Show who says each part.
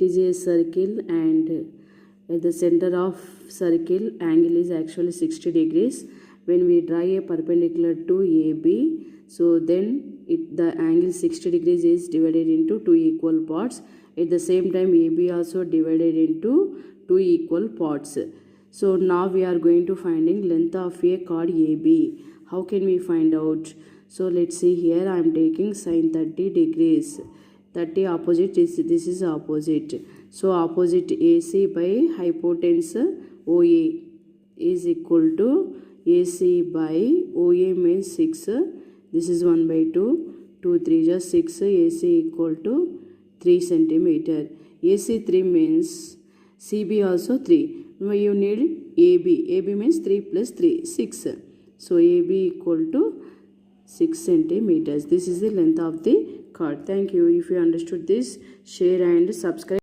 Speaker 1: is a circle, and at the center of circle angle is actually 60 degrees. When we draw a perpendicular to AB, so then the angle 60 degrees is divided into two equal parts. At the same time AB also divided into two equal parts. So now we are going to finding length of a chord AB. How can we find out? So let's see here. I am taking sine 30 degrees. 30 opposite is, this is opposite. So opposite AC by hypotenuse OA is equal to AC by OA means 6. This is 1 by 2. 2 3 just 6. AC equal to 3 centimeter. AC 3 means CB also 3. Now you need AB. AB means 3 plus 3, 6. So AB equal to 6 centimeters. This is the length of the chord. Thank you. If you understood this, share and subscribe.